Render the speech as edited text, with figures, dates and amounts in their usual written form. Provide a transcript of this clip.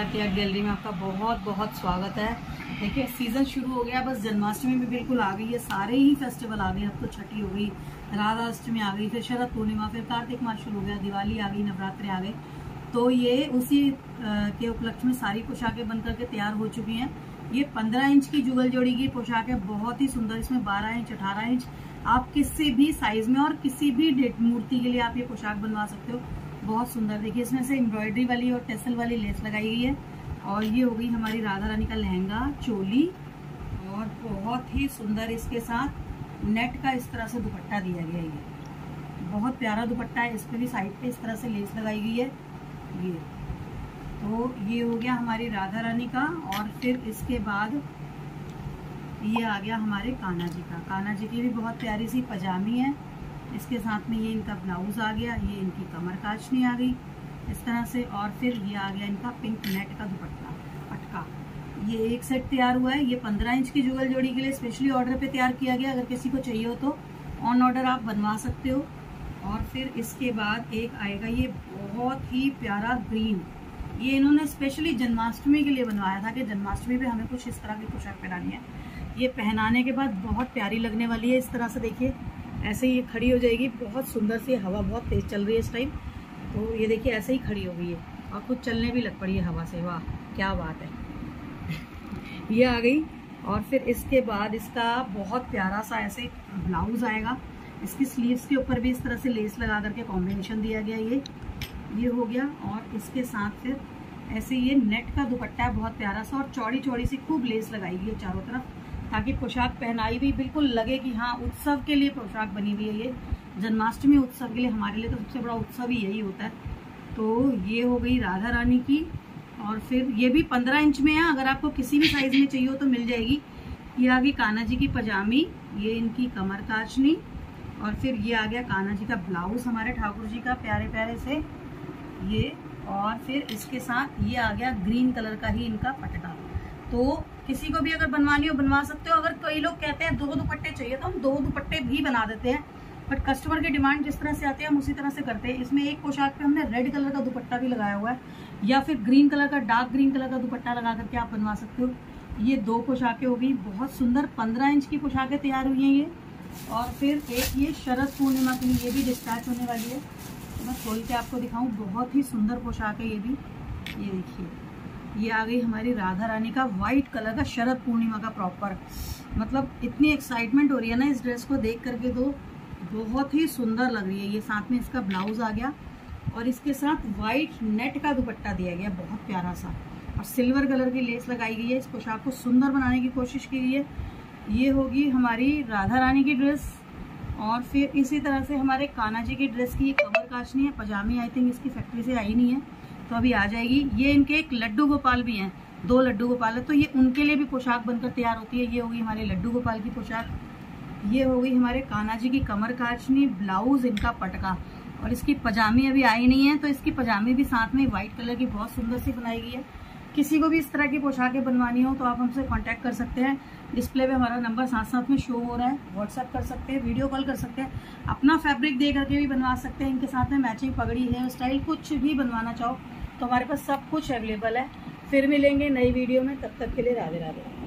Art gallery में आपका बहुत बहुत स्वागत है। देखिए सीज़न शुरू हो गया, बस जन्माष्टमी भी बिल्कुल आ गई है, सारे ही फेस्टिवल आ गए। अब तो छठी हो गई, राधा अष्टमी आ गई, फिर शरद पूर्णिमा, फिर कार्तिक मास शुरू हो गया, दिवाली आ गई, नवरात्रि आ गए। तो ये उसी के उपलक्ष्य में सारी पोशाकें बन करके तैयार हो चुकी हैं। ये 15 इंच की जुगल जोड़ी की पोशाक है, बहुत ही सुंदर। इसमें 12 इंच 18 इंच आप किसी भी साइज में और किसी भी मूर्ति के लिए आप ये पोशाक बनवा सकते हो। बहुत सुंदर। देखिए इसमें से एम्ब्रॉयडरी वाली और टेसल वाली लेस लगाई गई है। और ये हो गई हमारी राधा रानी का लहंगा, चोली, और बहुत ही सुंदर इसके साथ नेट का इस तरह से दुपट्टा दिया गया है। ये बहुत प्यारा दुपट्टा है। इस पे भी साइड पे इस तरह से लेस लगाई गई है। ये तो ये हो गया हमारी राधा रानी का। और फिर इसके बाद ये आ गया हमारे कान्हा जी का। कान्हा जी की भी बहुत प्यारी सी पजामी है, इसके साथ में ये इनका ब्लाउज आ गया, ये इनकी कमर काचनी आ गई इस तरह से। और फिर ये आ गया इनका पिंक नेट का दुपट्टा पटका। ये एक सेट तैयार हुआ है। ये 15 इंच की जुगल जोड़ी के लिए स्पेशली ऑर्डर पे तैयार किया गया। अगर किसी को चाहिए हो तो ऑन ऑर्डर आप बनवा सकते हो। और फिर इसके बाद एक आएगा ये बहुत ही प्यारा ग्रीन। ये इन्होंने स्पेशली जन्माष्टमी के लिए बनवाया था कि जन्माष्टमी पे हमें कुछ इस तरह की पोशाक पहनानी है। ये पहनाने के बाद बहुत प्यारी लगने वाली है। इस तरह से देखिए ऐसे ही ये खड़ी हो जाएगी, बहुत सुंदर सी। हवा बहुत तेज चल रही है इस टाइम, तो ये देखिए ऐसे ही खड़ी हो गई है और कुछ चलने भी लग पड़ी है हवा से। वाह क्या बात है। ये आ गई। और फिर इसके बाद इसका बहुत प्यारा सा ऐसे ब्लाउज आएगा। इसकी स्लीव्स के ऊपर भी इस तरह से लेस लगा करके कॉम्बिनेशन दिया गया। ये हो गया। और इसके साथ फिर ऐसे ये नेट का दुपट्टा है, बहुत प्यारा सा, और चौड़ी चौड़ी सी खूब लेस लगाई गई है चारों तरफ, ताकि पोशाक पहनाई भी बिल्कुल लगे कि हाँ उत्सव के लिए पोशाक बनी हुई है। ये जन्माष्टमी उत्सव के लिए, हमारे लिए तो सबसे बड़ा उत्सव ही यही होता है। तो ये हो गई राधा रानी की। और फिर ये भी 15 इंच में है, अगर आपको किसी भी साइज में चाहिए हो तो मिल जाएगी। ये आ गई कान्हा जी की पजामी, ये इनकी कमर काचनी। और फिर ये आ गया कान्हा जी का ब्लाउज हमारे ठाकुर जी का, प्यारे प्यारे से ये। और फिर इसके साथ ये आ गया ग्रीन कलर का ही इनका पटका। तो किसी को भी अगर बनवानी हो बनवा सकते हो। अगर कई लोग कहते हैं 2 दुपट्टे चाहिए तो हम 2 दुपट्टे भी बना देते हैं, बट कस्टमर की डिमांड जिस तरह से आती है हम उसी तरह से करते हैं। इसमें एक पोशाक पे हमने रेड कलर का दुपट्टा भी लगाया हुआ है, या फिर ग्रीन कलर का, डार्क ग्रीन कलर का दुपट्टा लगा करके आप बनवा सकते हो। ये 2 पोशाकें हो गई, बहुत सुंदर 15 इंच की पोशाकें तैयार हुई हैं ये। और फिर एक ये शरद पूर्णिमा के लिए ये भी डिस्पैच होने वाली है, तो मैं खोल के आपको दिखाऊं। बहुत ही सुंदर पोशाक है ये भी। ये देखिए ये आ गई हमारी राधा रानी का व्हाइट कलर का शरद पूर्णिमा का प्रॉपर। मतलब इतनी एक्साइटमेंट हो रही है ना इस ड्रेस को देख करके, तो बहुत ही सुंदर लग रही है। ये साथ में इसका ब्लाउज आ गया और इसके साथ व्हाइट नेट का दुपट्टा दिया गया, बहुत प्यारा सा, और सिल्वर कलर की लेस लगाई गई है। इस पोशाक को सुंदर बनाने की कोशिश की गई है। ये होगी हमारी राधा रानी की ड्रेस। और फिर इसी तरह से हमारे कान्हा जी की ड्रेस की कमर काचनी है। पजामी आई थिंक इसकी फैक्ट्री से आई नहीं है, तो अभी आ जाएगी। ये इनके एक लड्डू गोपाल भी हैं, 2 लड्डू गोपाल है, तो ये उनके लिए भी पोशाक बनकर तैयार होती है। ये होगी हमारे लड्डू गोपाल की पोशाक। ये हो गई हमारे कान्हा जी की कमर काचनी, ब्लाउज इनका पटका, और इसकी पजामी अभी आई नहीं है, तो इसकी पजामी भी साथ में व्हाइट कलर की बहुत सुंदर सी बनाई गई है। किसी को भी इस तरह की पोशाकें बनवानी हो तो आप हमसे कांटेक्ट कर सकते हैं। डिस्प्ले पे हमारा नंबर साथ साथ में शो हो रहा है, व्हाट्सएप कर सकते हैं, वीडियो कॉल कर सकते हैं, अपना फैब्रिक दे करके भी बनवा सकते हैं। इनके साथ में मैचिंग पगड़ी, हेयर स्टाइल, कुछ भी बनवाना चाहो तो हमारे पास सब कुछ अवेलेबल है। फिर मिलेंगे नई वीडियो में, तब तक के लिए राधे राधे।